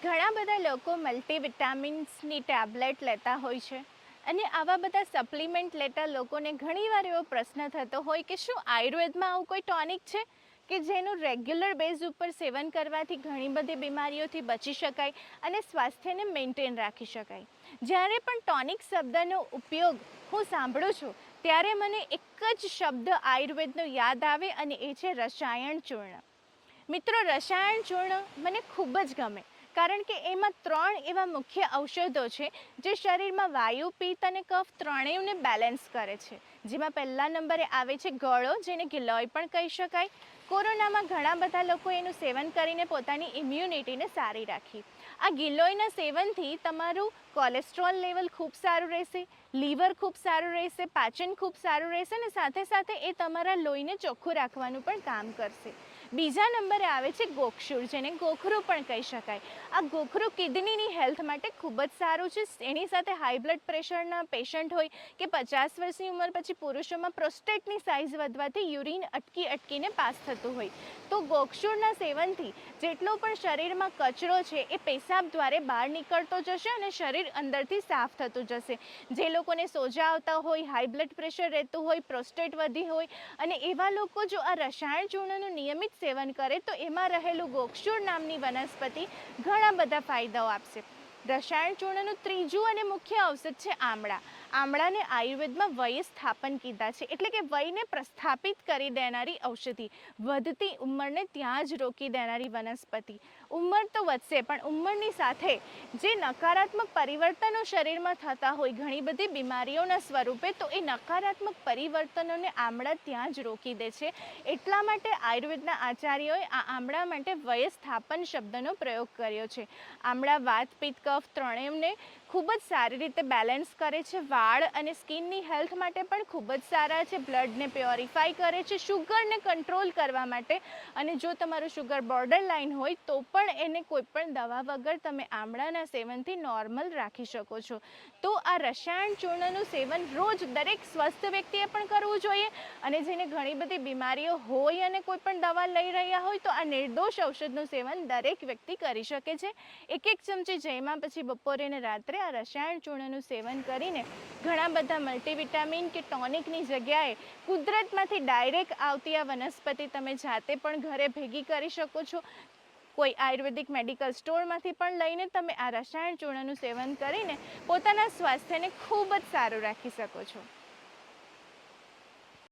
ઘણા બધા લોકો મલ્ટીવિટામિન્સની ટેબ્લેટ લેતા હોય છે અને આવા બધા સપ્લિમેન્ટ લેતા લોકોને ઘણીવાર એવો પ્રશ્ન થતો હોય કે શું આયુર્વેદમાં આવું કોઈ ટોનિક છે કે જેનું રેગ્યુલર બેઝ ઉપર સેવન કરવાથી ઘણી બધી બીમારીઓથી બચી શકાય અને સ્વાસ્થ્યને મેન્ટેન રાખી શકાય। જ્યારે પણ ટોનિક શબ્દનો ઉપયોગ હું સાંભળું છું ત્યારે મને એક જ શબ્દ આયુર્વેદનો યાદ આવે અને એ છે રસાયણ ચૂર્ણ। મિત્રો, રસાયણ ચૂર્ણ મને ખૂબ જ ગમે કારણ કે એમાં 3 એવા મુખ્ય ઔષધો છે જે શરીરમાં વાયુ, પિત્ત અને કફ ત્રણેયને બેલેન્સ કરે છે। જેમાં પહેલા નંબરે આવે છે ગળો, જેને ગિલોય પણ કહી શકાય। કોરોનામાં ઘણા બધા લોકો એનું સેવન કરીને પોતાની ઇમ્યુનિટીને સારી રાખી। આ ગિલોયના સેવનથી તમારું કોલેસ્ટ્રોલ લેવલ ખૂબ સારું રહેશે, લીવર ખૂબ સારું રહેશે, પાચન ખૂબ સારું રહેશે અને સાથે સાથે એ તમારા લોહીને ચોખ્ખું રાખવાનું પણ કામ કરશે। બીજા નંબરે આવે છે ગોખરૂ, જેને ગોખરું પણ કહી શકાય। આ ગોખરું કિડનીની હેલ્થ માટે ખૂબ જ સારું છે। એની સાથે હાઈ બ્લડ પ્રેશરના પેશન્ટ હોય કે 50 વર્ષની ઉંમર પછી પુરુષોમાં પ્રોસ્ટેટની સાઇઝ વધવાથી યુરિન અટકીને પાસ થતું હોય તો ગોખરૂના સેવનથી જેટલો પણ શરીરમાં કચરો છે એ પેશાબ દ્વારે બહાર નીકળતો જશે અને શરીર અંદરથી સાફ થતું જશે। જે લોકોને સોજા આવતા હોય, હાઈ બ્લડ પ્રેશર રહેતું હોય, પ્રોસ્ટેટ વધી હોય અને એવા લોકો જો આ રસાયણ ચૂર્ણનું નિયમિત સેવન કરે તો એમાં રહેલું ગોખરૂ નામની વનસ્પતિ ઘણા બધા ફાયદાઓ આપશે। રસાયણ ચૂર્ણનું ત્રીજું અને મુખ્ય ઔષધ છે આમળા। આમળાને આયુર્વેદમાં વય સ્થાપન કીધા છે, એટલે કે વયને પ્રસ્થાપિત કરી દેનારી ઔષધિ, વધતી ઉંમરને ત્યાં જ રોકી દેનારી વનસ્પતિ। ઉંમર તો વધશે પણ ઉંમરની સાથે જે નકારાત્મક પરિવર્તનો શરીરમાં થતા હોય ઘણી બધી બીમારીઓના સ્વરૂપે, તો એ નકારાત્મક પરિવર્તનોને આમળા ત્યાં જ રોકી દે છે। એટલા માટે આયુર્વેદના આચાર્યોએ આ આમળા માટે વય સ્થાપન શબ્દનો પ્રયોગ કર્યો છે। આમળા વાત, પિત્ત, કફ ત્રણેયને ખૂબ જ સારી રીતે બેલેન્સ કરે છે। વાળ અને સ્કિનની હેલ્થ માટે પણ ખૂબ જ સારા છે। બ્લડને પ્યોરિફાઈ કરે છે, શુગરને કંટ્રોલ કરવા માટે, અને જો તમારું શુગર બોર્ડર લાઇન હોય તો પણ એને કોઈપણ દવા વગર તમે આમળાના સેવનથી નોર્મલ રાખી શકો છો। તો આ રસાયણ ચૂર્ણનું સેવન રોજ દરેક સ્વસ્થ વ્યક્તિએ પણ કરવું જોઈએ અને જેને ઘણી બધી બીમારીઓ હોય અને કોઈ પણ દવા લઈ રહ્યા હોય તો આ નિર્દોષ ઔષધનું સેવન દરેક વ્યક્તિ કરી શકે છે। એક ચમચી જમ્યા પછી બપોરે અને રાત્રે આ રસાયણ ચૂર્ણનું સેવન કરીને ઘણા બધા મલ્ટીવિટામિન કે ટોનિકની જગ્યાએ કુદરતમાંથી ડાયરેક્ટ આવતી આ વનસ્પતિ તમે જાતે પણ ઘરે ભેગી કરી શકો છો। કોઈ આયુર્વેદિક મેડિકલ સ્ટોરમાંથી પણ લઈને તમે આ રસાયણ ચૂર્ણનું સેવન કરીને પોતાના સ્વાસ્થ્યને ખૂબ જ સારું રાખી શકો છો।